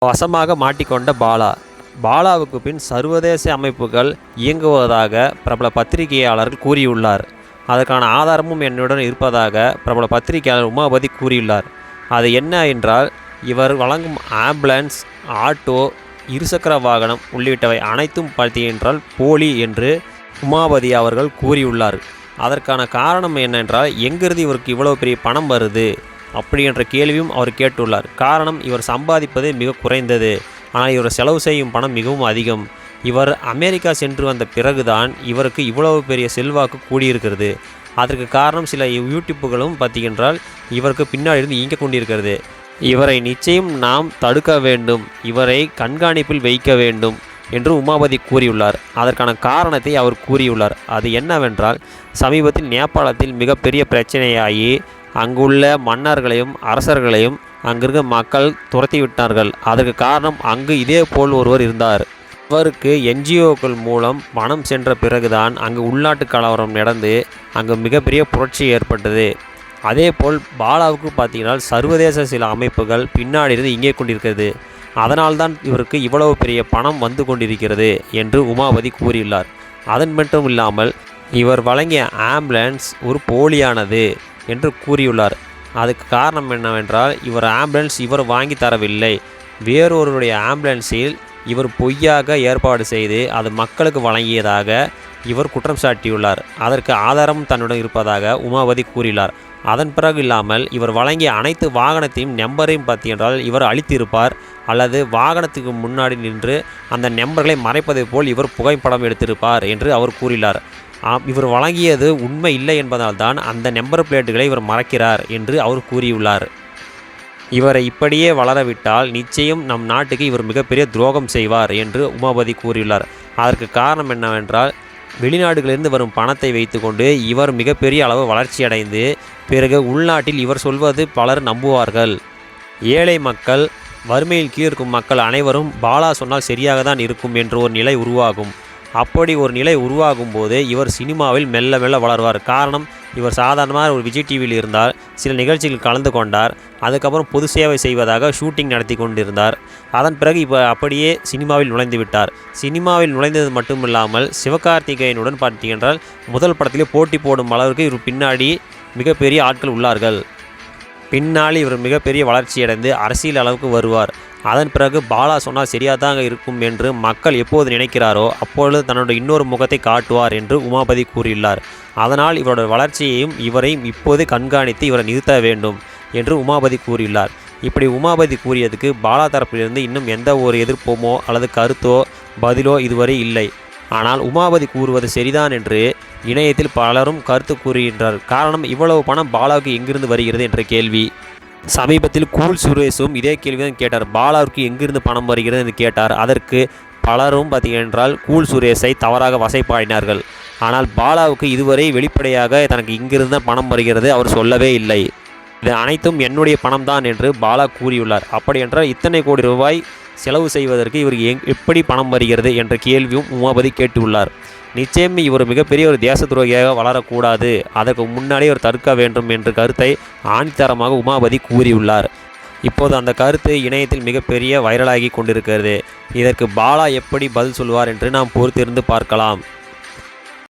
வசமாக மாட்டிக்கொண்ட பாலா. பாலாவுக்கு பின் சர்வதேச அமைப்புகள் இயங்குவதாக பிரபல பத்திரிகையாளர் கூறியுள்ளார். அதற்கான ஆதாரமும் என்னுடன் இருப்பதாக பிரபல பத்திரிகையாளர் உமாபதி கூறியுள்ளார். அது என்ன என்றால், இவர் வழங்கும் ஆம்புலன்ஸ், ஆட்டோ, இருசக்கர வாகனம் உள்ளிட்டவை அனைத்தும் பார்த்தீங்கன்றால் போலி என்று உமாபதி அவர்கள் கூறியுள்ளார். அதற்கான காரணம் என்னென்றால், எங்கிருந்து இவருக்கு இவ்வளவு பெரிய பணம் வருது அப்படி என்ற கேள்வியும் அவர் கேட்டுள்ளார். காரணம், இவர் சம்பாதிப்பது மிக குறைந்தது, ஆனால் இவர் செலவு செய்யும் பணம் மிகவும் அதிகம். இவர் அமெரிக்கா சென்று வந்த பிறகுதான் இவருக்கு இவ்வளவு பெரிய செல்வாக்கு கூடியிருக்கிறது. அதற்கு காரணம் சில யூடியூப்புகளும் பார்த்தீங்கன்றால் இவருக்கு பின்னாடி இருந்து இயங்க கொண்டிருக்கிறது. இவரை நிச்சயம் நாம் தடுக்க வேண்டும், இவரை கண்காணிப்பில் வைக்க வேண்டும் என்று உமாபதி கூறியுள்ளார். அதற்கான காரணத்தை அவர் கூறியுள்ளார். அது என்னவென்றால், சமீபத்தில் நேபாளத்தில் மிகப்பெரிய பிரச்சனையாகி அங்குள்ள மன்னர்களையும் அரசர்களையும் அங்கிருக்க மக்கள் துரத்திவிட்டார்கள். அதற்கு காரணம், அங்கு இதே போல் ஒருவர் இருந்தார். அவருக்கு என்ஜிஓக்கள் மூலம் பணம் சென்ற பிறகுதான் அங்கு உள்நாட்டு கலவரம் நடந்து அங்கு மிகப்பெரிய புரட்சி ஏற்பட்டது. அதே போல் பாலாவுக்கு பார்த்தீங்கன்னா சர்வதேச சில அமைப்புகள் பின்னாடி இருந்து இங்கே கொண்டிருக்கிறது. அதனால்தான் இவருக்கு இவ்வளவு பெரிய பணம் வந்து கொண்டிருக்கிறது என்று உமாபதி கூறியுள்ளார். அதன் மட்டும் இல்லாமல் இவர் வழங்கிய ஆம்புலன்ஸ் ஒரு போலியானது என்று கூறியுள்ளார். அதுக்கு காரணம் என்னவென்றால், இவர் ஆம்புலன்ஸ் இவர் வாங்கி தரவில்லை, வேறொருடைய ஆம்புலன்ஸில் இவர் பொய்யாக ஏற்பாடு செய்து அது மக்களுக்கு வழங்கியதாக இவர் குற்றம் சாட்டியுள்ளார். அதற்கு ஆதாரம் தன்னுடன் இருப்பதாக உமாபதி கூறியுள்ளார். அதன் பிறகு இல்லாமல் இவர் வழங்கிய அனைத்து வாகனத்தையும் நம்பரையும் பார்த்தீங்கன்றால் இவர் அழித்திருப்பார், அல்லது வாகனத்துக்கு முன்னாடி நின்று அந்த நம்பர்களை மறைப்பதை போல் இவர் புகைப்படம் எடுத்திருப்பார் என்று அவர் கூறினார். இவர் வழங்கியது உண்மை இல்லை என்பதால் தான் அந்த நம்பர் பிளேட்டுகளை இவர் மறைக்கிறார் என்று அவர் கூறியுள்ளார். இவரை இப்படியே வளரவிட்டால் நிச்சயம் நம் நாட்டுக்கு இவர் மிகப்பெரிய துரோகம் செய்வார் என்று உமாபதி கூறியுள்ளார். அதற்கு காரணம் என்னவென்றால், வெளிநாடுகளிலிருந்து வரும் பணத்தை வைத்துக்கொண்டு இவர் மிகப்பெரிய அளவு வளர்ச்சியடைந்து பிறகு உள்நாட்டில் இவர் சொல்வது பலர் நம்புவார்கள். ஏழை மக்கள், வறுமையில் கீழ் இருக்கும் மக்கள் அனைவரும் பாலா சொன்னால் சரியாக தான் இருக்கும் என்று ஒரு நிலை உருவாகும். அப்படி ஒரு நிலை உருவாகும் போது இவர் சினிமாவில் மெல்ல மெல்ல வளர்வார். காரணம், இவர் சாதாரணமாக ஒரு விஜய் டிவியில் இருந்தால் சில நிகழ்ச்சிகள் கலந்து கொண்டார். அதுக்கப்புறம் பொது சேவை செய்வதாக ஷூட்டிங் நடத்தி கொண்டிருந்தார். அதன் பிறகு இப்போ அப்படியே சினிமாவில் நுழைந்து விட்டார். சினிமாவில் நுழைந்தது மட்டுமில்லாமல் சிவகார்த்திகேயனுடன் பார்த்தீங்கன்றால் முதல் படத்திலே போட்டி போடும் அளவிற்கு இவர் பின்னாடி மிகப்பெரிய ஆட்கள் உள்ளார்கள். பின்னால் இவர் மிகப்பெரிய வளர்ச்சியடைந்து அரசியல் அளவுக்கு வருவார். அதன் பிறகு பாலா சொன்னால் சரியாக இருக்கும் என்று மக்கள் எப்போது நினைக்கிறாரோ அப்பொழுது தன்னுடைய இன்னொரு முகத்தை காட்டுவார் என்று உமாபதி கூறியுள்ளார். அதனால் இவருடைய வளர்ச்சியையும் இவரையும் இப்போது கண்காணித்து இவரை நிறுத்த வேண்டும் என்று உமாபதி கூறியுள்ளார். இப்படி உமாபதி கூறியதுக்கு பாலா தரப்பிலிருந்து இன்னும் எந்த ஒரு எதிர்ப்புமோ அல்லது கருத்தோ பதிலோ இதுவரை இல்லை. ஆனால் உமாபதி கூறுவது சரிதான் என்று இணையத்தில் பலரும் கருத்து கூறுகின்றார். காரணம், இவ்வளவு பணம் பாலாவுக்கு எங்கிருந்து வருகிறது என்ற கேள்வி. சமீபத்தில் கூல் சுரேஷும் இதே கேள்விதான் கேட்டார். பாலாவுக்கு எங்கிருந்து பணம் வருகிறது என்று கேட்டார். அதற்கு பலரும் பார்த்தீங்கன்றால் கூல் சுரேஷை தவறாக வசைப்பாடினார்கள். ஆனால் பாலாவுக்கு இதுவரை வெளிப்படையாக தனக்கு இங்கிருந்து பணம் வருகிறது அவர் சொல்லவே இல்லை. இது அனைத்தும் என்னுடைய பணம்தான் என்று பாலா கூறியுள்ளார். அப்படி என்றால் இத்தனை கோடி ரூபாய் செலவு செய்வதற்கு இவருக்கு எப்படி பணம் வருகிறது என்ற கேள்வியும் உமாபதி கேட்டுள்ளார். நிச்சயம் இவர் மிகப்பெரிய ஒரு தேச துரோகியாக வளரக்கூடாது, அதற்கு முன்னாடியே ஒரு தடுக்க வேண்டும் என்ற கருத்தை ஆணித்தரமாக உமாபதி கூறியுள்ளார். இப்போது அந்த கருத்து இணையத்தில் மிகப்பெரிய வைரலாகி கொண்டிருக்கிறது. இதற்கு பாலா எப்படி பதில் சொல்வார் என்று நாம் பொறுத்திருந்து பார்க்கலாம்.